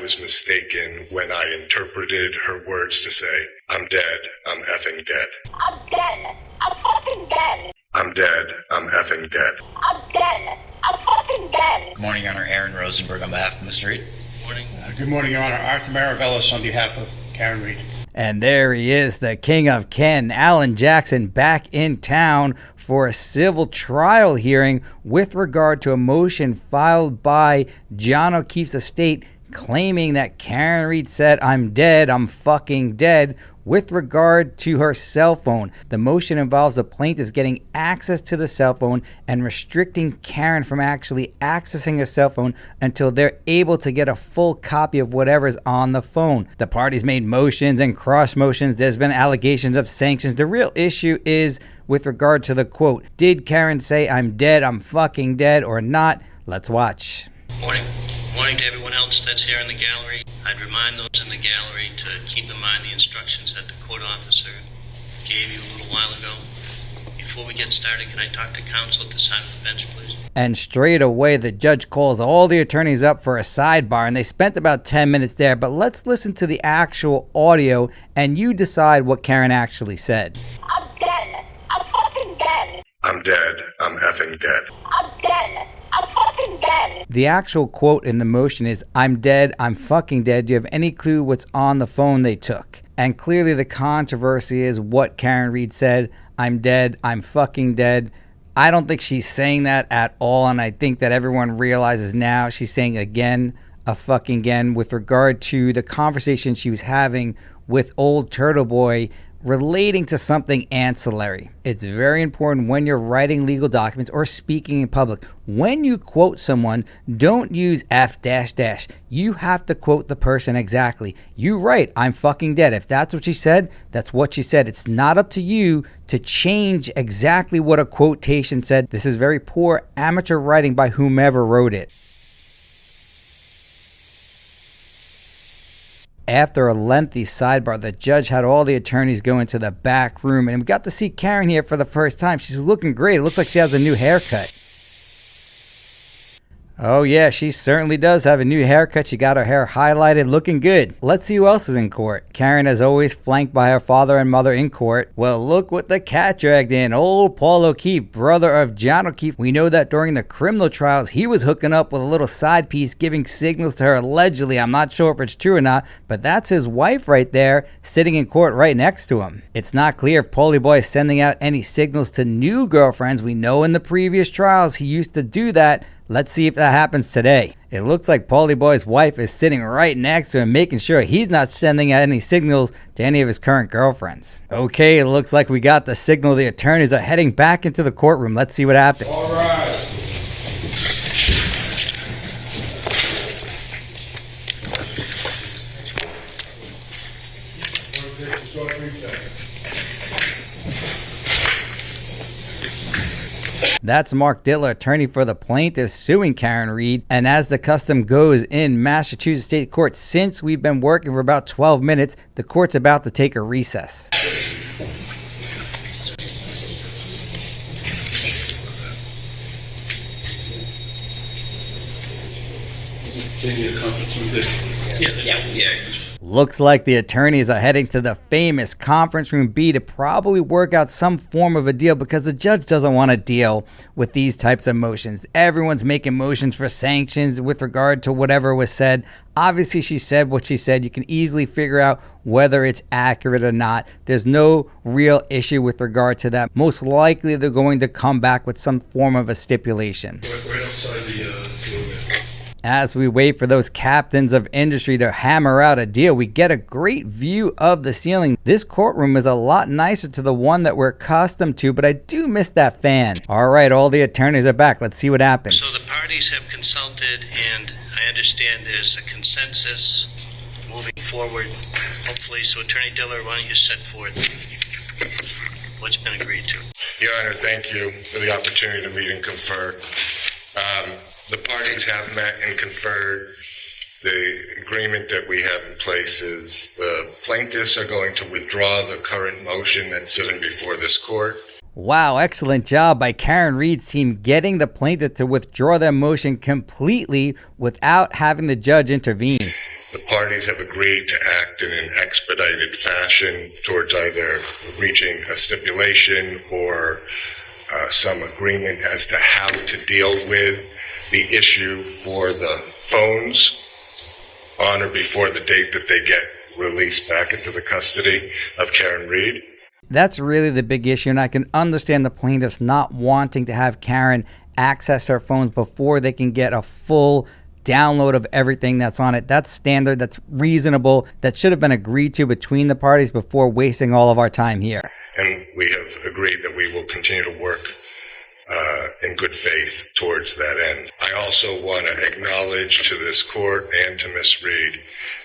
was mistaken when I interpreted her words to say, I'm dead, I'm effing dead. I'm dead, I'm fucking dead. I'm dead, I'm effing dead. I'm dead, I'm fucking dead. Good morning, Your Honor. Aaron Rosenberg on behalf of Mr. Reed. Morning. Good morning, Your Honor. Arthur Maravellis on behalf of Karen Reed. And there he is, the king of Ken, Alan Jackson, back in town for a civil trial hearing with regard to a motion filed by John O'Keefe's estate claiming that Karen Reed said, I'm dead, I'm fucking dead, with regard to her cell phone. The motion involves the plaintiffs getting access to the cell phone and restricting Karen from actually accessing her cell phone until they're able to get a full copy of whatever's on the phone. The parties made motions and cross motions. There's been allegations of sanctions. The real issue is with regard to the quote. Did Karen say, I'm dead, I'm fucking dead, or not? Let's watch. Morning. Morning to everyone else that's here in the gallery. I'd remind those in the gallery to keep in mind the instructions that the court officer gave you a little while ago. Before we get started, can I talk to counsel at the side of the bench, please? And straight away, the judge calls all the attorneys up for a sidebar, and they spent about 10 minutes there. But let's listen to the actual audio, and you decide what Karen actually said. I'm dead, I'm fucking dead. I'm dead, I'm effing dead. I'm dead, I'm fucking dead. The actual quote in the motion is, I'm dead, I'm fucking dead. Do you have any clue what's on the phone they took? And clearly the controversy is what Karen Reed said, I'm dead, I'm fucking dead. I don't think she's saying that at all, and I think that everyone realizes now she's saying again, a fucking again, with regard to the conversation she was having with old Turtle Boy relating to something ancillary. It's very important when you're writing legal documents or speaking in public. When you quote someone, don't use F dash dash. You have to quote the person exactly. You write, I'm fucking dead. If that's what she said, that's what she said. It's not up to you to change exactly what a quotation said. This is very poor amateur writing by whomever wrote it. After a lengthy sidebar, the judge had all the attorneys go into the back room, and we got to see Karen here for the first time. She's looking great. It looks like she has a new haircut. Oh yeah, she certainly does have a new haircut. She got her hair highlighted, looking good. Let's see who else is in court. Karen, as always, flanked by her father and mother in court. Well, look what the cat dragged in. Old Paul O'Keefe, brother of John O'Keefe. We know that during the criminal trials, he was hooking up with a little side piece, giving signals to her allegedly. I'm not sure if it's true or not, but that's his wife right there, sitting in court right next to him. It's not clear if Paulie Boy is sending out any signals to new girlfriends. We know in the previous trials he used to do that. Let's see if that happens today. It looks like Paulie Boy's wife is sitting right next to him, making sure he's not sending out any signals to any of his current girlfriends. Okay, it looks like we got the signal. The attorneys are heading back into the courtroom. Let's see what happens. All right. That's Mark Dittler, attorney for the plaintiff, suing Karen Reed. And as the custom goes in Massachusetts State Court, since we've been working for about 12 minutes, the court's about to take a recess. Looks like the attorneys are heading to the famous conference room B to probably work out some form of a deal, because the judge doesn't want to deal with these types of motions. Everyone's making motions for sanctions with regard to whatever was said. Obviously, she said what she said. You can easily figure out whether it's accurate or not. There's no real issue with regard to that. Most likely, they're going to come back with some form of a stipulation. Right outside the doorway. As we wait for those captains of industry to hammer out a deal, we get a great view of the ceiling. This courtroom is a lot nicer to the one that we're accustomed to, but I do miss that fan. All right, all the attorneys are back. Let's see what happens. So the parties have consulted, and I understand there's a consensus moving forward, hopefully. So Attorney Diller, why don't you set forth what's been agreed to? Your Honor, thank you for the opportunity to meet and confer. The parties have met and conferred. The agreement that we have in place is the plaintiffs are going to withdraw the current motion that's sitting before this court. Wow, excellent job by Karen Reed's team getting the plaintiff to withdraw their motion completely without having the judge intervene. The parties have agreed to act in an expedited fashion towards either reaching a stipulation or some agreement as to how to deal with the issue for the phones on or before the date that they get released back into the custody of Karen Reed. That's really the big issue, and I can understand the plaintiffs not wanting to have Karen access her phones before they can get a full download of everything that's on it. That's standard, that's reasonable, that should have been agreed to between the parties before wasting all of our time here. And we have agreed that we will continue to work in good faith towards that end. I also want to acknowledge to this court and to Ms. Reed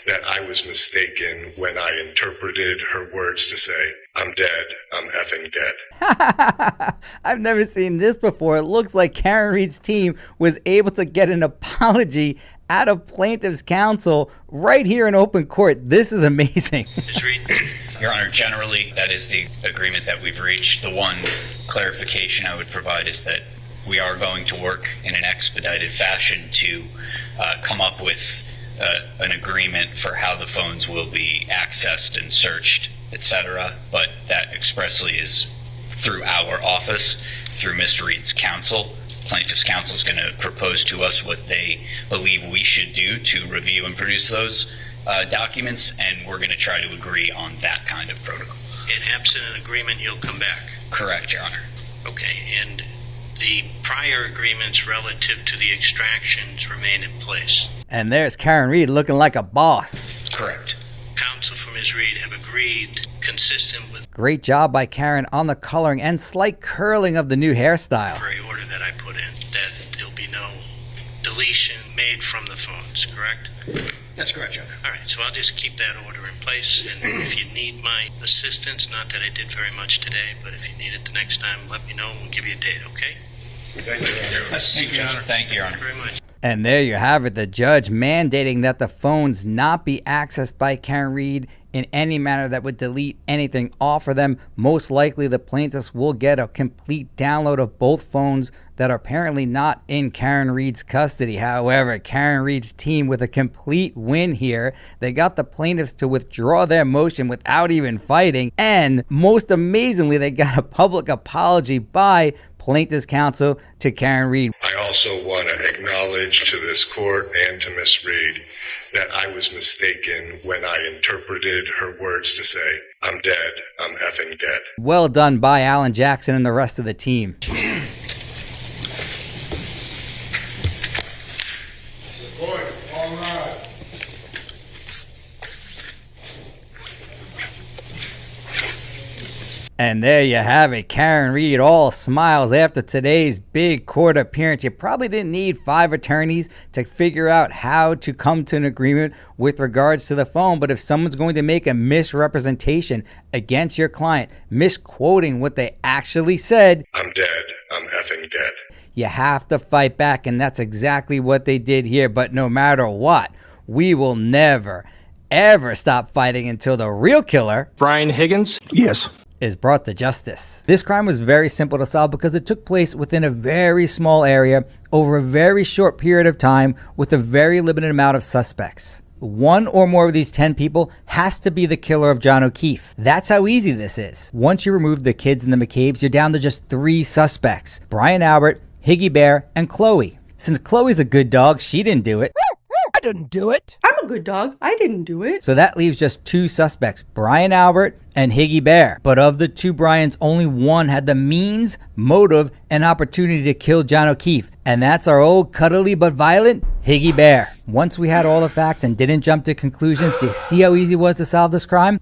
that I was mistaken when I interpreted her words to say, "I'm dead, I'm effing dead." I've never seen this before. It looks like Karen Reed's team was able to get an apology out of plaintiff's counsel right here in open court. This is amazing. Ms. Reed? Your Honor, generally, that is the agreement that we've reached. The one clarification I would provide is that we are going to work in an expedited fashion to come up with an agreement for how the phones will be accessed and searched, etc. But that expressly is through our office, through Mr. Reed's counsel. Plaintiff's counsel is going to propose to us what they believe we should do to review and produce those documents, and we're going to try to agree on that kind of protocol. And absent an agreement, you'll come back. Correct, Your Honor. Okay, and the prior agreements relative to the extractions remain in place. And there's Karen Reed looking like a boss. Correct. Counsel for Ms. Reed have agreed, consistent with Great job by Karen on the coloring and slight curling of the new hairstyle. the order that I put in, that there'll be no deletion made from the phones, correct? That's correct, Your Honor. All right, so I'll just keep that order in place, and if you need my assistance, not that I did very much today, but if you need it the next time, let me know and we'll give you a date, okay? Thank you. Thank you, Your Honor. Thank you, Your Honor. Very much. And there you have it, the judge mandating that the phones not be accessed by Karen Reed in any manner that would delete anything off of them. Most likely the plaintiffs will get a complete download of both phones that are apparently not in Karen Reed's custody. However, Karen Reed's team with a complete win here. They got the plaintiffs to withdraw their motion without even fighting. And most amazingly, they got a public apology by plaintiff's counsel to Karen Reed. I also want to acknowledge to this court and to Ms. Reed that I was mistaken when I interpreted her words to say, "I'm dead, I'm effing dead." Well done by Alan Jackson and the rest of the team. And there you have it. Karen Reed all smiles after today's big court appearance. You probably didn't need 5 attorneys to figure out how to come to an agreement with regards to the phone. But if someone's going to make a misrepresentation against your client, misquoting what they actually said, "I'm dead, I'm effing dead," you have to fight back. And that's exactly what they did here. But no matter what, we will never, ever stop fighting until the real killer, Brian Higgins? Yes. is brought to justice. This crime was very simple to solve because it took place within a very small area over a very short period of time with a very limited amount of suspects. One or more of these 10 people has to be the killer of John O'Keefe. That's how easy this is. Once you remove the kids and the McCabe's, you're down to just 3 suspects: Brian Albert, Higgy Bear, and Chloe. Since Chloe's a good dog, she didn't do it. I didn't do it. I'm a good dog. I didn't do it. So that leaves just 2 suspects, Brian Albert and Higgy Bear. But of the 2 Brians, only one had the means, motive, and opportunity to kill John O'Keefe. And that's our old cuddly but violent Higgy Bear. Once we had all the facts and didn't jump to conclusions, do you see how easy it was to solve this crime?